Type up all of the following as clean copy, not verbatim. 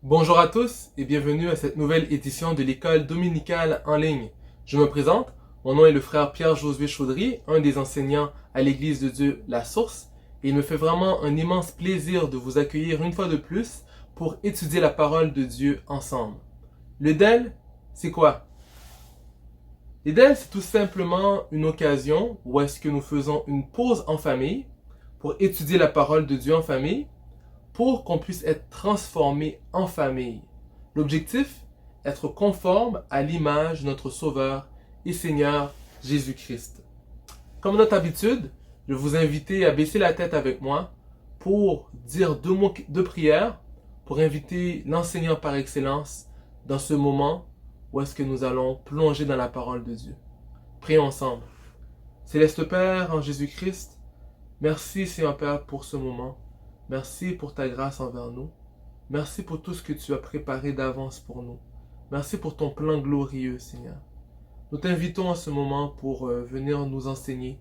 Bonjour à tous et bienvenue à cette nouvelle édition de l'école dominicale en ligne. Je me présente, mon nom est le frère Pierre-Josué Chaudry, un des enseignants à l'Église de Dieu La Source, et il me fait vraiment un immense plaisir de vous accueillir une fois de plus pour étudier la parole de Dieu ensemble. Le DEL, c'est quoi? Le DEL, c'est tout simplement une occasion où est-ce que nous faisons une pause en famille pour étudier la parole de Dieu en famille pour qu'on puisse être transformé en famille. L'objectif, être conforme à l'image de notre Sauveur et Seigneur Jésus-Christ. Comme notre habitude, je vais vous inviter à baisser la tête avec moi pour dire deux mots de prière, pour inviter l'enseignant par excellence dans ce moment où est-ce que nous allons plonger dans la parole de Dieu. Prions ensemble. Céleste Père, en Jésus-Christ, merci Seigneur Père pour ce moment. Merci pour ta grâce envers nous. Merci pour tout ce que tu as préparé d'avance pour nous. Merci pour ton plan glorieux, Seigneur. Nous t'invitons à ce moment pour venir nous enseigner.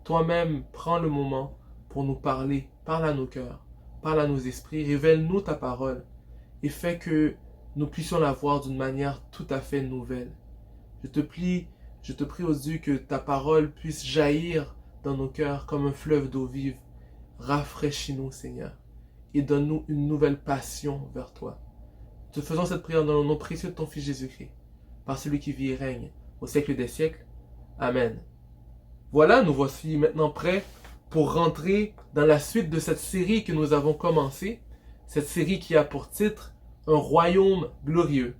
Toi-même, prends le moment pour nous parler. Parle à nos cœurs, parle à nos esprits, révèle-nous ta parole et fais que nous puissions la voir d'une manière tout à fait nouvelle. Je te prie aux Dieu que ta parole puisse jaillir dans nos cœurs comme un fleuve d'eau vive. Rafraîchis-nous, Seigneur, et donne-nous une nouvelle passion vers toi. Te faisons cette prière dans le nom précieux de ton Fils Jésus-Christ, par celui qui vit et règne au siècle des siècles. Amen. Voilà, nous voici maintenant prêts pour rentrer dans la suite de cette série que nous avons commencée, cette série qui a pour titre Un royaume glorieux.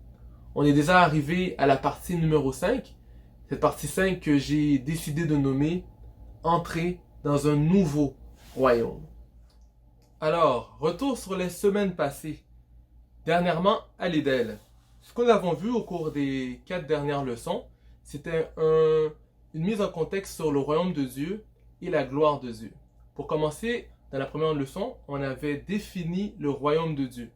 On est déjà arrivé à la partie numéro 5, cette partie 5 que j'ai décidé de nommer Entrer dans un nouveau royaume. Alors, retour sur les semaines passées. Dernièrement, à l'Édel. Ce que nous avons vu au cours des 4 dernières leçons, c'était une mise en contexte sur le royaume de Dieu et la gloire de Dieu. Pour commencer, dans la première leçon, on avait défini le royaume de Dieu.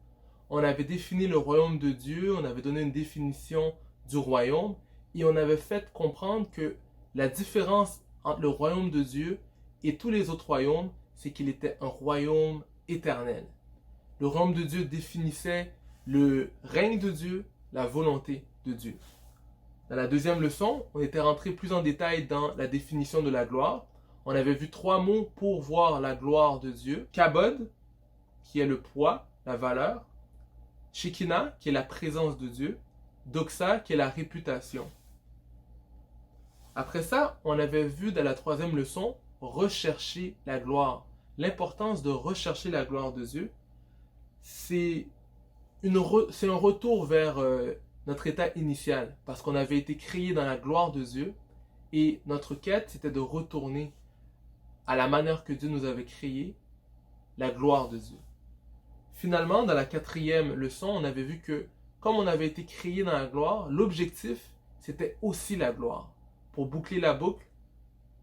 On avait défini le royaume de Dieu, on avait donné une définition du royaume et on avait fait comprendre que la différence entre le royaume de Dieu et tous les autres royaumes, c'est qu'il était un royaume éternel. Le royaume de Dieu définissait le règne de Dieu, la volonté de Dieu. Dans la deuxième leçon, on était rentré plus en détail dans la définition de la gloire. On avait vu 3 mots pour voir la gloire de Dieu. Kabod, qui est le poids, la valeur. Shekinah, qui est la présence de Dieu. Doxa, qui est la réputation. Après ça, on avait vu dans la 3e leçon, rechercher la gloire. L'importance de rechercher la gloire de Dieu, c'est un retour vers notre état initial, parce qu'on avait été créé dans la gloire de Dieu, et notre quête, c'était de retourner à la manière que Dieu nous avait créé, la gloire de Dieu. Finalement, dans la 4e leçon, on avait vu que, comme on avait été créé dans la gloire, l'objectif, c'était aussi la gloire. Pour boucler la boucle,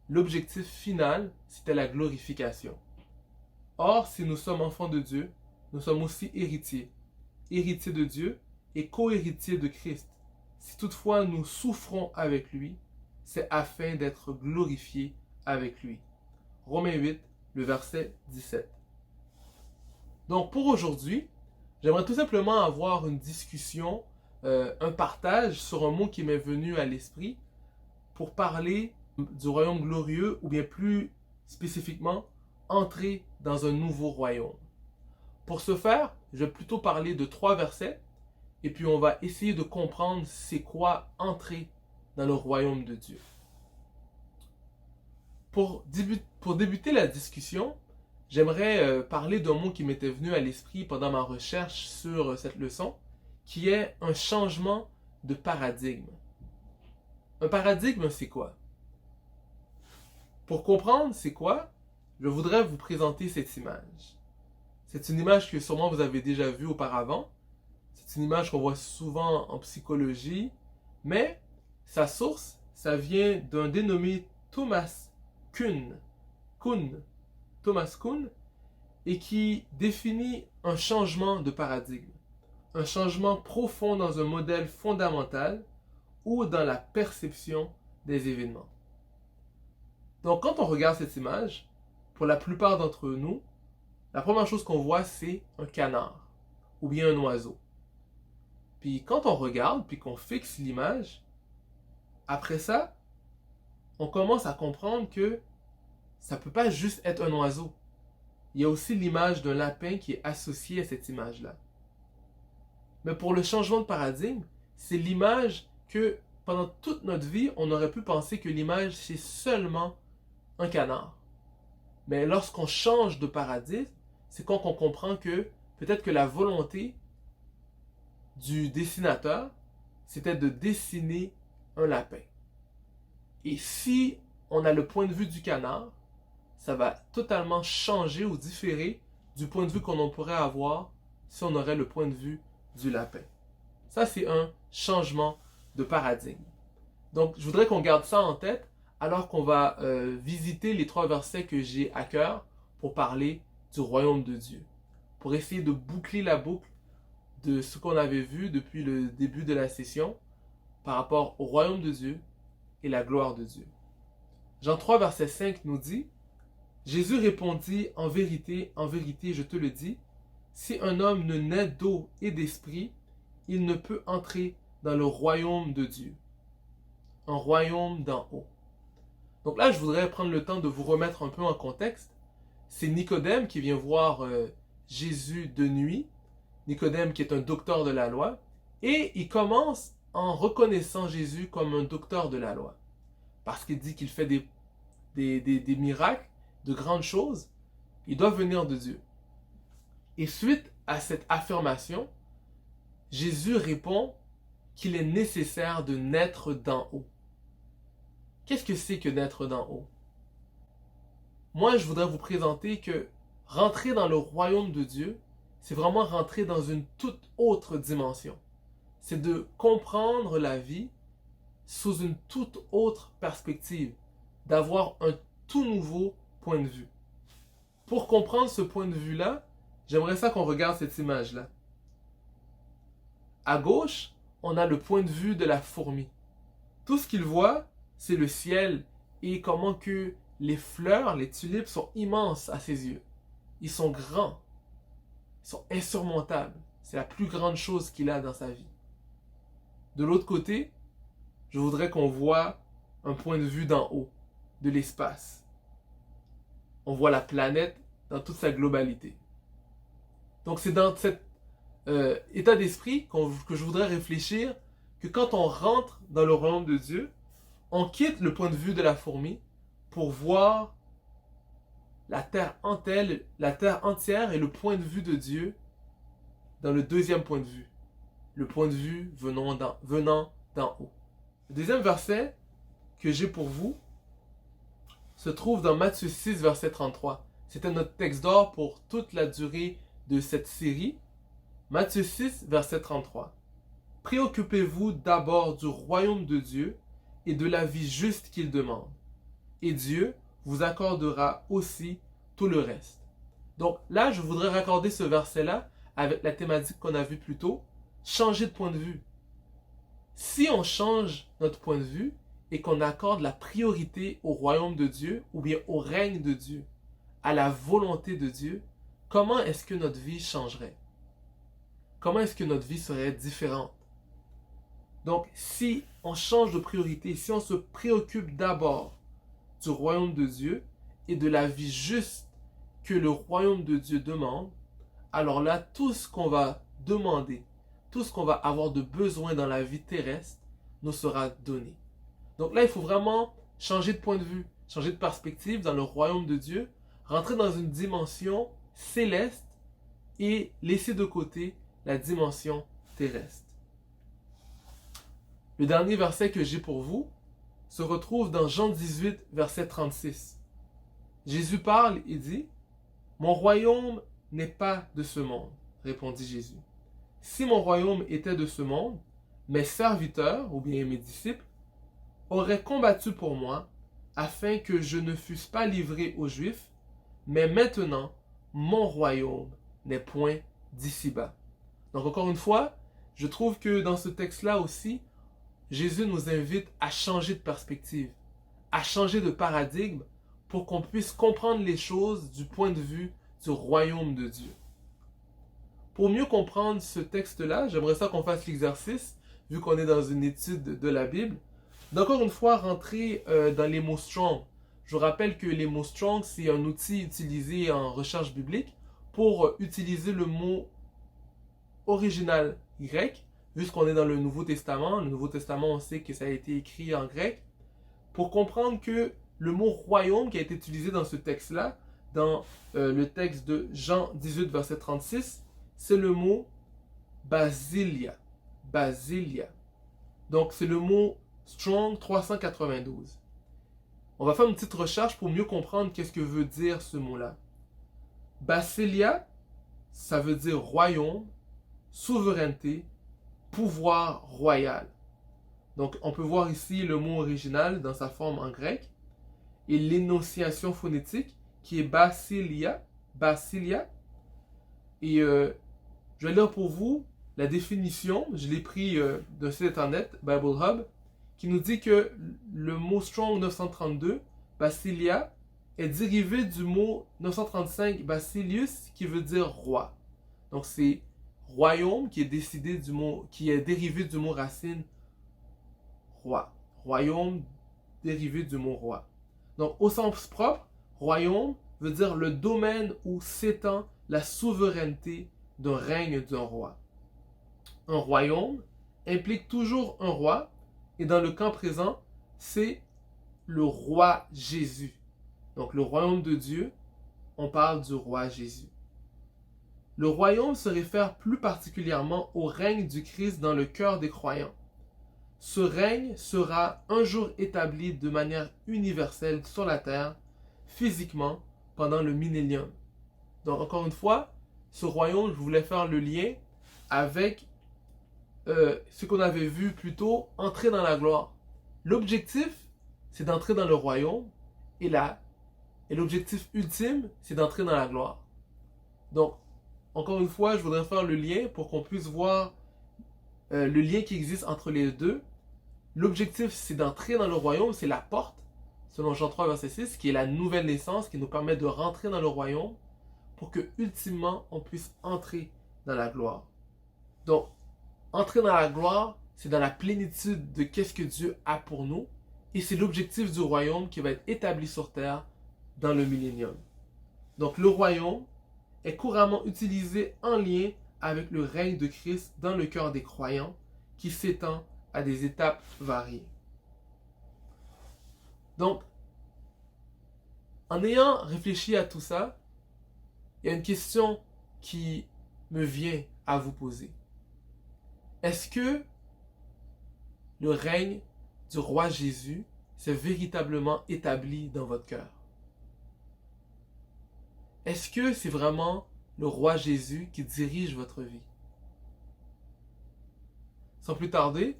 l'objectif final, c'était la glorification. Or, si nous sommes enfants de Dieu, nous sommes aussi héritiers. Héritiers de Dieu et co-héritiers de Christ. Si toutefois nous souffrons avec lui, c'est afin d'être glorifiés avec lui. Romains 8, le verset 17. Donc pour aujourd'hui, j'aimerais tout simplement avoir une discussion, un partage sur un mot qui m'est venu à l'esprit pour parler du royaume glorieux ou bien plus spécifiquement, entrer dans un nouveau royaume. Pour ce faire, je vais plutôt parler de 3 versets et puis on va essayer de comprendre c'est quoi entrer dans le royaume de Dieu. Pour débuter la discussion, j'aimerais parler d'un mot qui m'était venu à l'esprit pendant ma recherche sur cette leçon, qui est un changement de paradigme. Un paradigme, c'est quoi? Pour comprendre c'est quoi, je voudrais vous présenter cette image. C'est une image que sûrement vous avez déjà vue auparavant. C'est une image qu'on voit souvent en psychologie, mais sa source, ça vient d'un dénommé Thomas Kuhn, Thomas Kuhn, et qui définit un changement de paradigme, un changement profond dans un modèle fondamental ou dans la perception des événements. Donc quand on regarde cette image, pour la plupart d'entre nous, la première chose qu'on voit, c'est un canard ou bien un oiseau. Puis quand on regarde, puis qu'on fixe l'image, après ça, on commence à comprendre que ça ne peut pas juste être un oiseau. Il y a aussi l'image d'un lapin qui est associée à cette image-là. Mais pour le changement de paradigme, c'est l'image que pendant toute notre vie, on aurait pu penser que l'image, c'est seulement un canard. Mais lorsqu'on change de paradigme, c'est quand on comprend que peut-être que la volonté du dessinateur, c'était de dessiner un lapin. Et si on a le point de vue du canard, ça va totalement changer ou différer du point de vue qu'on pourrait avoir si on aurait le point de vue du lapin. Ça, c'est un changement de paradigme. Donc, je voudrais qu'on garde ça en tête alors qu'on va visiter les 3 versets que j'ai à cœur pour parler du royaume de Dieu. Pour essayer de boucler la boucle de ce qu'on avait vu depuis le début de la session par rapport au royaume de Dieu et la gloire de Dieu. Jean 3, verset 5 nous dit, « Jésus répondit, en vérité, je te le dis, si un homme ne naît d'eau et d'esprit, il ne peut entrer dans le royaume de Dieu. » Un royaume d'en haut. Donc là, je voudrais prendre le temps de vous remettre un peu en contexte. C'est Nicodème qui vient voir Jésus de nuit. Nicodème qui est un docteur de la loi. Et il commence en reconnaissant Jésus comme un docteur de la loi. Parce qu'il dit qu'il fait des miracles, de grandes choses. Il doit venir de Dieu. Et suite à cette affirmation, Jésus répond qu'il est nécessaire de naître d'en haut. Qu'est-ce que c'est que naître d'en haut? Moi, je voudrais vous présenter que rentrer dans le royaume de Dieu, c'est vraiment rentrer dans une toute autre dimension. C'est de comprendre la vie sous une toute autre perspective, d'avoir un tout nouveau point de vue. Pour comprendre ce point de vue-là, j'aimerais ça qu'on regarde cette image-là. À gauche, on a le point de vue de la fourmi. Tout ce qu'il voit, c'est le ciel et comment que les fleurs, les tulipes sont immenses à ses yeux. Ils sont grands, ils sont insurmontables. C'est la plus grande chose qu'il a dans sa vie. De l'autre côté, je voudrais qu'on voit un point de vue d'en haut, de l'espace. On voit la planète dans toute sa globalité. Donc c'est dans cet état d'esprit que je voudrais réfléchir que quand on rentre dans le royaume de Dieu, on quitte le point de vue de la fourmi pour voir la terre entière et le point de vue de Dieu dans le deuxième point de vue. Le point de vue venant d'en haut. Le deuxième verset que j'ai pour vous se trouve dans Matthieu 6, verset 33. C'était notre texte d'or pour toute la durée de cette série. Matthieu 6, verset 33. Préoccupez-vous d'abord du royaume de Dieu et de la vie juste qu'il demande. Et Dieu vous accordera aussi tout le reste. Donc là, je voudrais raccorder ce verset-là avec la thématique qu'on a vue plus tôt, changer de point de vue. Si on change notre point de vue et qu'on accorde la priorité au royaume de Dieu ou bien au règne de Dieu, à la volonté de Dieu, comment est-ce que notre vie changerait? Comment est-ce que notre vie serait différente? Donc, si on change de priorité, si on se préoccupe d'abord du royaume de Dieu et de la vie juste que le royaume de Dieu demande, alors là, tout ce qu'on va demander, tout ce qu'on va avoir de besoin dans la vie terrestre nous sera donné. Donc là, il faut vraiment changer de point de vue, changer de perspective dans le royaume de Dieu, rentrer dans une dimension céleste et laisser de côté la dimension terrestre. Le dernier verset que j'ai pour vous se retrouve dans Jean 18, verset 36. Jésus parle et dit, « Mon royaume n'est pas de ce monde, répondit Jésus. Si mon royaume était de ce monde, mes serviteurs, ou bien mes disciples, auraient combattu pour moi, afin que je ne fusse pas livré aux Juifs, mais maintenant, mon royaume n'est point d'ici-bas. » Donc encore une fois, je trouve que dans ce texte-là aussi, Jésus nous invite à changer de perspective, à changer de paradigme pour qu'on puisse comprendre les choses du point de vue du royaume de Dieu. Pour mieux comprendre ce texte-là, j'aimerais ça qu'on fasse l'exercice, vu qu'on est dans une étude de la Bible, d'encore une fois rentrer dans les mots strong. Je vous rappelle que les mots strong, c'est un outil utilisé en recherche biblique pour utiliser le mot original grec, vu qu'on est dans le Nouveau Testament. Le Nouveau Testament, on sait que ça a été écrit en grec, pour comprendre que le mot royaume qui a été utilisé dans ce texte-là, dans le texte de Jean 18, verset 36, c'est le mot basilia. Basilia. Donc, c'est le mot Strong 392. On va faire une petite recherche pour mieux comprendre qu'est-ce que veut dire ce mot-là. Basilia, ça veut dire royaume, souveraineté, pouvoir royal. Donc, on peut voir ici le mot original dans sa forme en grec et l'énonciation phonétique qui est basilia, basilia. Et je vais lire pour vous la définition, je l'ai pris d'un site internet, Bible Hub, qui nous dit que le mot Strong 932, basilia, est dérivé du mot 935 basilius, qui veut dire roi. Donc c'est royaume qui est dérivé du mot racine roi. Royaume dérivé du mot roi. Donc au sens propre, royaume veut dire le domaine où s'étend la souveraineté d'un règne d'un roi. Un royaume implique toujours un roi, et dans le cas présent, c'est le roi Jésus. Donc le royaume de Dieu, on parle du roi Jésus. Le royaume se réfère plus particulièrement au règne du Christ dans le cœur des croyants. Ce règne sera un jour établi de manière universelle sur la terre, physiquement, pendant le millénium. Donc encore une fois, ce royaume, je voulais faire le lien avec ce qu'on avait vu plus tôt, entrer dans la gloire. L'objectif, c'est d'entrer dans le royaume, et l'objectif ultime, c'est d'entrer dans la gloire. Donc, encore une fois, je voudrais faire le lien pour qu'on puisse voir le lien qui existe entre les deux. L'objectif, c'est d'entrer dans le royaume, c'est la porte, selon Jean 3, verset 6, qui est la nouvelle naissance, qui nous permet de rentrer dans le royaume, pour que, ultimement, on puisse entrer dans la gloire. Donc, entrer dans la gloire, c'est dans la plénitude de qu'est-ce que Dieu a pour nous, et c'est l'objectif du royaume qui va être établi sur terre dans le millénium. Donc, le royaume est couramment utilisé en lien avec le règne de Christ dans le cœur des croyants, qui s'étend à des étapes variées. Donc, en ayant réfléchi à tout ça, il y a une question qui me vient à vous poser. Est-ce que le règne du roi Jésus s'est véritablement établi dans votre cœur? Est-ce que c'est vraiment le roi Jésus qui dirige votre vie? Sans plus tarder,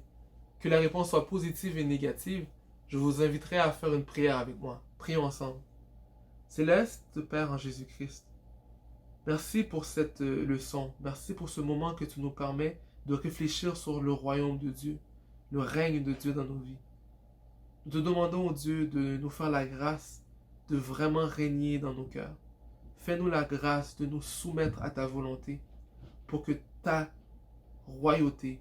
que la réponse soit positive et négative, je vous inviterai à faire une prière avec moi. Prions ensemble. Céleste Père en Jésus-Christ, merci pour cette leçon. Merci pour ce moment que tu nous permets de réfléchir sur le royaume de Dieu, le règne de Dieu dans nos vies. Nous te demandons, oh Dieu, de nous faire la grâce de vraiment régner dans nos cœurs. Fais-nous la grâce de nous soumettre à ta volonté pour que ta royauté,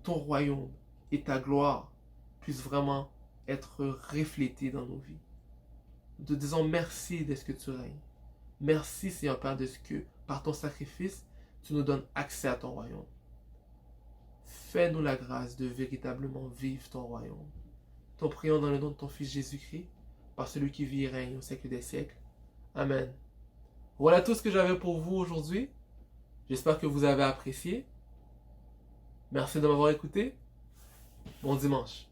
ton royaume et ta gloire puissent vraiment être reflétés dans nos vies. Nous te disons merci de ce que tu règnes. Merci, Seigneur Père, de ce que, par ton sacrifice, tu nous donnes accès à ton royaume. Fais-nous la grâce de véritablement vivre ton royaume. T'en prions dans le nom de ton Fils Jésus-Christ, par celui qui vit et règne au siècle des siècles. Amen. Voilà tout ce que j'avais pour vous aujourd'hui. J'espère que vous avez apprécié. Merci de m'avoir écouté. Bon dimanche.